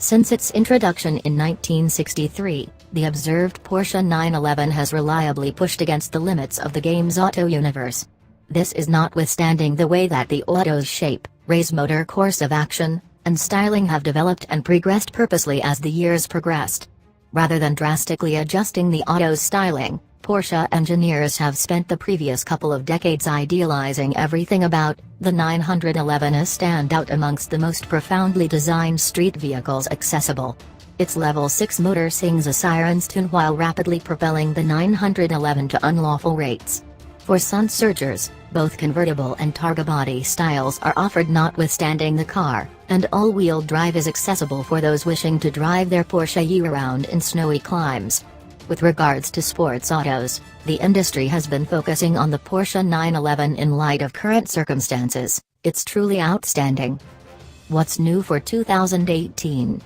Since its introduction in 1963, the observed Porsche 911 has reliably pushed against the limits of the game's auto universe. This is notwithstanding the way that the auto's shape, race motor course of action, and styling have developed and progressed purposely as the years progressed. Rather than drastically adjusting the auto's styling, Porsche engineers have spent the previous couple of decades idealizing everything about the 911 as standout amongst the most profoundly designed street vehicles accessible. Its level 6 motor sings a siren's tune while rapidly propelling the 911 to unlawful rates. For sun searchers, both convertible and targa body styles are offered notwithstanding the car, and all-wheel drive is accessible for those wishing to drive their Porsche year-round in snowy climes. With regards to sports autos, the industry has been focusing on the Porsche 911 in light of current circumstances. It's truly outstanding. What's new for 2018?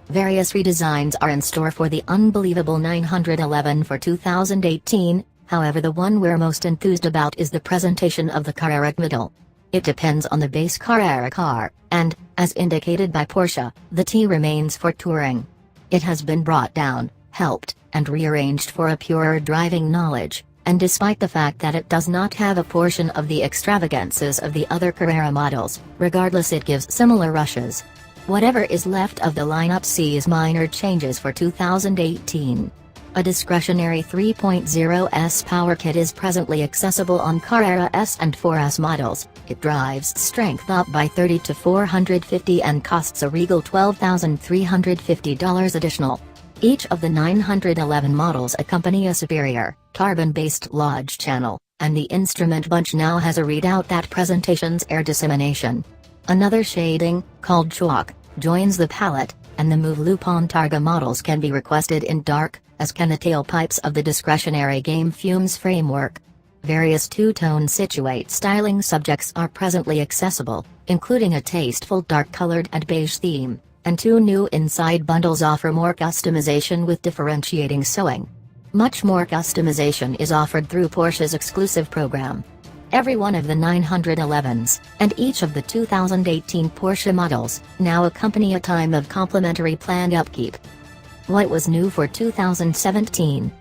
Various redesigns are in store for the unbelievable 911 for 2018, however the one we're most enthused about is the presentation of the Carrera model. It depends on the base Carrera car, and, as indicated by Porsche, the T remains for touring. It has been brought down, helped, and rearranged for a purer driving knowledge, and despite the fact that it does not have a portion of the extravagances of the other Carrera models, regardless it gives similar rushes. Whatever is left of the lineup sees minor changes for 2018. A discretionary 3.0S power kit is presently accessible on Carrera S and 4S models. It drives strength up by 30 to 450 and costs a regal $12,350 additional. Each of the 911 models accompany a superior, carbon-based lodge channel, and the instrument bunch now has a readout that presentation's air dissemination. Another shading, called chalk, joins the palette, and the move loop on Targa models can be requested in dark, as can the tailpipes of the discretionary game Fumes framework. Various two-tone situate styling subjects are presently accessible, including a tasteful dark-colored and beige theme, and two new inside bundles offer more customization with differentiating sewing. Much more customization is offered through Porsche's exclusive program. Every one of the 911s, and each of the 2018 Porsche models, now accompany a time of complimentary planned upkeep. What was new for 2017?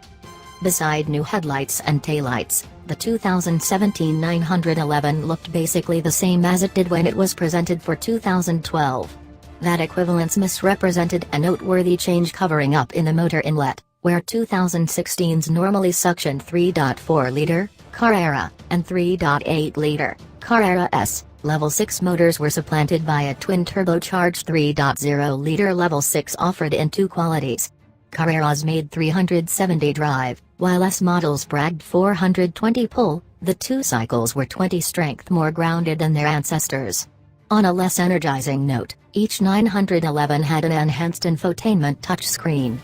Beside new headlights and taillights, the 2017 911 looked basically the same as it did when it was presented for 2012. That equivalence misrepresented a noteworthy change covering up in the motor inlet, where 2016's normally suctioned 3.4-liter Carrera and 3.8-liter Carrera S Level 6 motors were supplanted by a twin-turbocharged 3.0-liter Level 6 offered in two qualities. Carreras made 370 drive, while S models bragged 420 pull. The two cycles were 20 strength more grounded than their ancestors. On a less energizing note, each 911 had an enhanced infotainment touchscreen.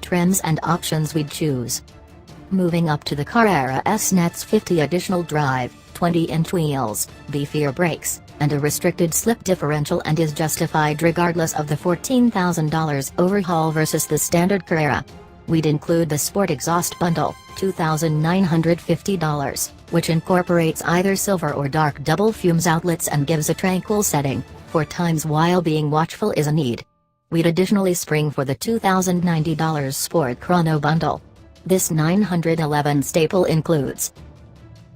Trims and options we'd choose. Moving up to the Carrera S nets 50 additional drive, 20-inch wheels, beefier brakes, and a restricted slip differential and is justified regardless of the $14,000 overhaul versus the standard Carrera. We'd include the Sport Exhaust Bundle, $2,950, which incorporates either silver or dark double fumes outlets and gives a tranquil setting, for times while being watchful is a need. We'd additionally spring for the $2,090 Sport Chrono Bundle. This 911 staple includes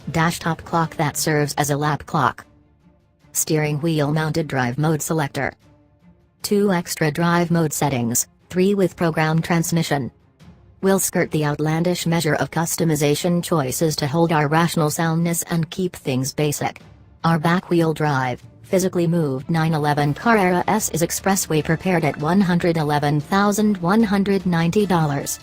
dash-top clock that serves as a lap clock, steering wheel-mounted drive mode selector, 2 extra drive mode settings, 3 with program transmission. We'll skirt the outlandish measure of customization choices to hold our rational soundness and keep things basic. Our back-wheel drive, physically moved 911 Carrera S is expressway prepared at $111,190.